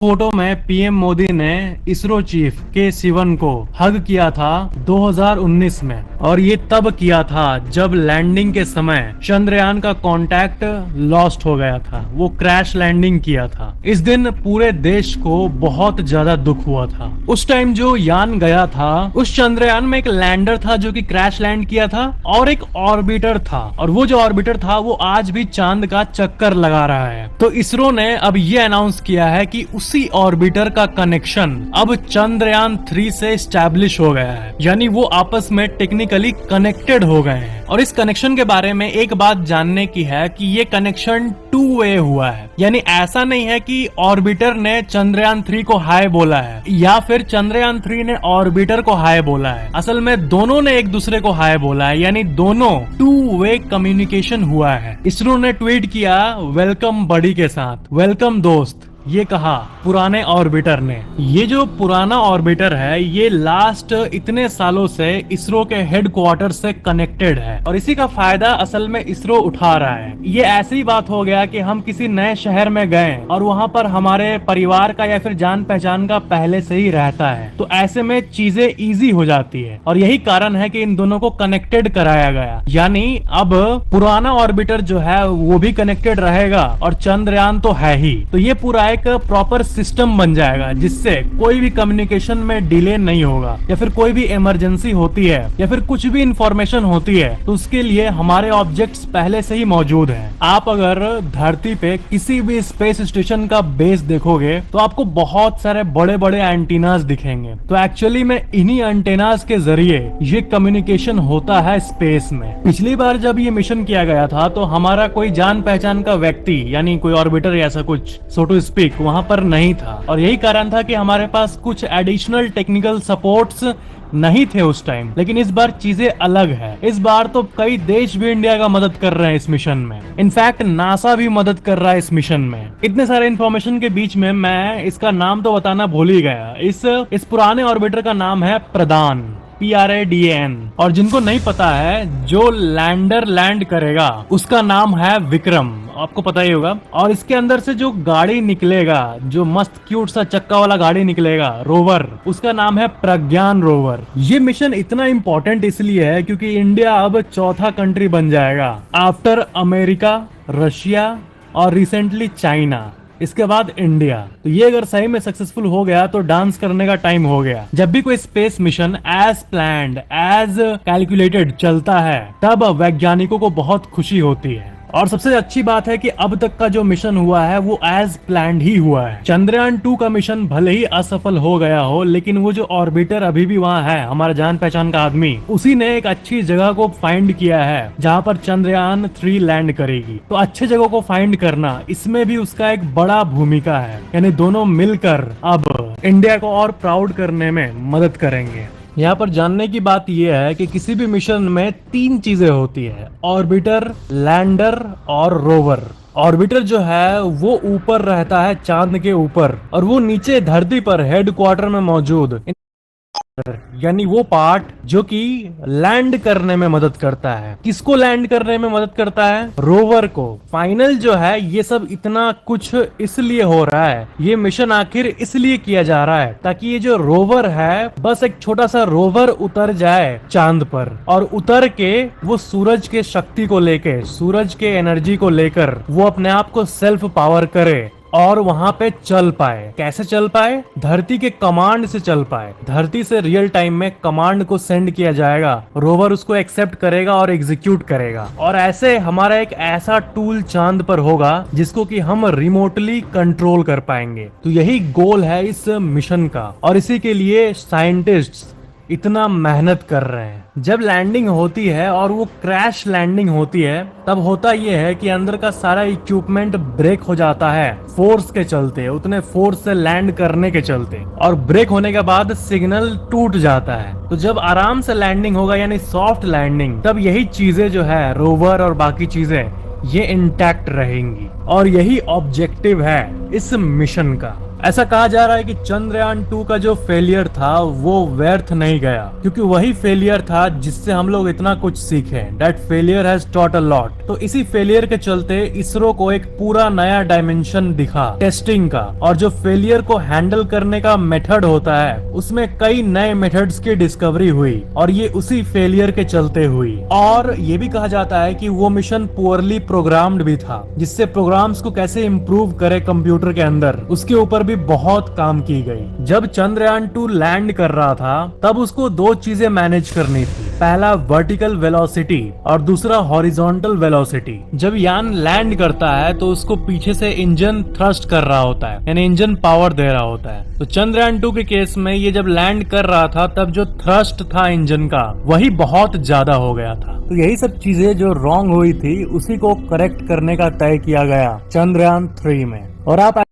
Photo में PM Modi ने ISRO chief के सिवन को हग किया था 2019 में। और ये तब किया था जब लैंडिंग के समय चंद्रयान का कांटेक्ट लॉस्ट हो गया था, वो क्रैश लैंडिंग किया था। इस दिन पूरे देश को बहुत ज्यादा दुख हुआ था। उस टाइम जो यान गया था, उस चंद्रयान में एक लैंडर था जो कि क्रैश लैंड किया था और एक ऑर्बिटर था, और वो जो ऑर्बिटर था वो आज भी चांद का चक्कर लगा रहा है। तो इसरो ने अब ये अनाउंस किया है कि उसी ऑर्बिटर का कनेक्शन अब चंद्रयान 3 से स्टैब्लिश हो गया है, यानी वो आपस में टेक्निकली कनेक्टेड हो गए हैं। और इस कनेक्शन के बारे में एक बात जानने की है कि ये कनेक्शन 2 वे हुआ है, यानी ऐसा नहीं है कि ऑर्बिटर ने चंद्रयान 3 को हाय बोला है या फिर चंद्रयान 3 ने ऑर्बिटर को हाय बोला है। असल में दोनों ने एक दूसरे को हाय बोला है, यानी दोनों 2 वे कम्युनिकेशन हुआ है। इसरो ने ट्वीट किया वेलकम बडी के साथ, वेलकम दोस्त, ये कहा पुराने ऑर्बिटर ने। ये जो पुराना ऑर्बिटर है ये लास्ट इतने सालों से इसरो के हेडक्वार्टर से कनेक्टेड है, और इसी का फायदा असल में इसरो उठा रहा है। ये ऐसी बात हो गया कि हम किसी नए शहर में गए और वहाँ पर हमारे परिवार का या फिर जान पहचान का पहले से ही रहता है, तो ऐसे में चीजें इजी हो जाती है। और यही कारण है कि इन दोनों को कनेक्टेड कराया गया, यानी अब पुराना ऑर्बिटर जो है वो भी कनेक्टेड रहेगा और चंद्रयान तो है ही। तो ये पूरा एक प्रॉपर सिस्टम बन जाएगा जिससे कोई भी कम्युनिकेशन में डिले नहीं होगा, या फिर कोई भी इमरजेंसी होती है या फिर कुछ भी इंफॉर्मेशन होती है तो उसके लिए हमारे ऑब्जेक्ट्स पहले से ही मौजूद हैं। आप अगर धरती पे किसी भी स्पेस स्टेशन का बेस देखोगे तो आपको बहुत सारे बड़े बड़े एंटीनास दिखेंगे। तो एक्चुअली में इन्हीं एंटीनास के जरिए ये कम्युनिकेशन होता है स्पेस में। पिछली बार जब ये मिशन किया गया था तो हमारा कोई जान पहचान का व्यक्ति यानी कोई ऑर्बिटर या ऐसा कुछ सो टू स्पीक वहां पर नहीं था, और यही कारण था कि हमारे पास कुछ एडिशनल टेक्निकल सपोर्ट्स नहीं थे उस टाइम। लेकिन इस बार चीजें अलग है। इस बार तो कई देश भी इंडिया का मदद कर रहे हैं इस मिशन में। इनफैक्ट नासा भी मदद कर रहा है इस मिशन में। इतने सारे इन्फॉर्मेशन के बीच में मैं इसका नाम तो बताना भूल ही गया। इस पुराने ऑर्बिटर का नाम है प्रदान, PRADAN। और जिनको नहीं पता है, जो लैंडर लैंड करेगा उसका नाम है विक्रम, आपको पता ही होगा। और इसके अंदर से जो गाड़ी निकलेगा, जो मस्त क्यूट सा चक्का वाला गाड़ी निकलेगा, रोवर, उसका नाम है प्रज्ञान रोवर। ये मिशन इतना इंपॉर्टेंट इसलिए है क्योंकि इंडिया अब चौथा कंट्री बन जाएगा आफ्टर अमेरिका, रशिया और रिसेंटली चाइना। इसके बाद इंडिया। तो ये अगर सही में सक्सेसफुल हो गया तो डांस करने का टाइम हो गया। जब भी कोई space mission as planned, as calculated चलता है तब वैज्ञानिकों को बहुत खुशी होती है। और सबसे अच्छी बात है कि अब तक का जो मिशन हुआ है वो एज प्लान्ड ही हुआ है। चंद्रयान 2 का मिशन भले ही असफल हो गया हो, लेकिन वो जो ऑर्बिटर अभी भी वहाँ है, हमारा जान पहचान का आदमी, उसी ने एक अच्छी जगह को फाइंड किया है जहाँ पर चंद्रयान 3 लैंड करेगी। तो अच्छे जगह को फाइंड करना, इसमें भी उसका एक बड़ा भूमिका है। यानी दोनों मिलकर अब इंडिया को और प्राउड करने में मदद करेंगे। यहाँ पर जानने की बात यह है कि किसी भी मिशन में 3 चीजें होती है, ऑर्बिटर, लैंडर और रोवर। ऑर्बिटर जो है वो ऊपर रहता है चांद के ऊपर, और वो नीचे धरती पर हेडक्वार्टर में मौजूद, यानी वो पार्ट जो कि लैंड करने में मदद करता है। किसको लैंड करने में मदद करता है? रोवर को। फाइनल जो है ये सब इतना कुछ इसलिए हो रहा है, ये मिशन आखिर इसलिए किया जा रहा है ताकि ये जो रोवर है, बस एक छोटा सा रोवर उतर जाए चांद पर, और उतर के वो सूरज के शक्ति को लेके, सूरज के एनर्जी को लेकर वो अपने आप को सेल्फ पावर करे और वहां पे चल पाए। कैसे चल पाए? धरती के कमांड से चल पाए। धरती से रियल टाइम में कमांड को सेंड किया जाएगा, रोवर उसको एक्सेप्ट करेगा और एग्जीक्यूट करेगा, और ऐसे हमारा एक ऐसा टूल चांद पर होगा जिसको कि हम रिमोटली कंट्रोल कर पाएंगे। तो यही गोल है इस मिशन का, और इसी के लिए साइंटिस्ट्स इतना मेहनत कर रहे हैं। जब लैंडिंग होती है और वो क्रैश लैंडिंग होती है, तब होता ये है कि अंदर का सारा इक्विपमेंट ब्रेक हो जाता है फोर्स के चलते, उतने फोर्स से लैंड करने के चलते, और ब्रेक होने के बाद सिग्नल टूट जाता है। तो जब आराम से लैंडिंग होगा यानी सॉफ्ट लैंडिंग, तब यही चीजें जो है, रोवर और बाकी चीजें, ये इंटैक्ट रहेंगी। और यही ऑब्जेक्टिव है इस मिशन का। ऐसा कहा जा रहा है कि चंद्रयान 2 का जो फेलियर था वो व्यर्थ नहीं गया, क्योंकि वही फेलियर था जिससे हम लोग इतना कुछ सीखे। That failure has taught a lot. तो इसी फेलियर के चलते इसरो को एक पूरा नया डायमेंशन दिखा टेस्टिंग का, और जो फेलियर को हैंडल करने का मेथड होता है उसमें कई नए मेथड्स की डिस्कवरी हुई, और ये उसी फेलियर के चलते हुई। और ये भी कहा जाता है कि वो मिशन पुअरली प्रोग्राम्ड भी था, जिससे प्रोग्राम्स को कैसे इम्प्रूव करे कंप्यूटर के अंदर, उसके ऊपर भी बहुत काम की गई। जब चंद्रयान 2 लैंड कर रहा था तब उसको दो चीजें मैनेज करनी थी, पहला वर्टिकल वेलोसिटी और दूसरा हॉरिजॉन्टल वेलोसिटी। जब यान लैंड करता है तो उसको पीछे से इंजन थ्रस्ट कर रहा होता है, यानी इंजन पावर दे रहा होता है। तो चंद्रयान 2 के केस में ये जब लैंड कर रहा था तब जो थ्रस्ट था इंजन का वही बहुत ज्यादा हो गया था। तो यही सब चीजें जो रॉन्ग हुई थी उसी को करेक्ट करने का तय किया गया चंद्रयान 3 में। और आप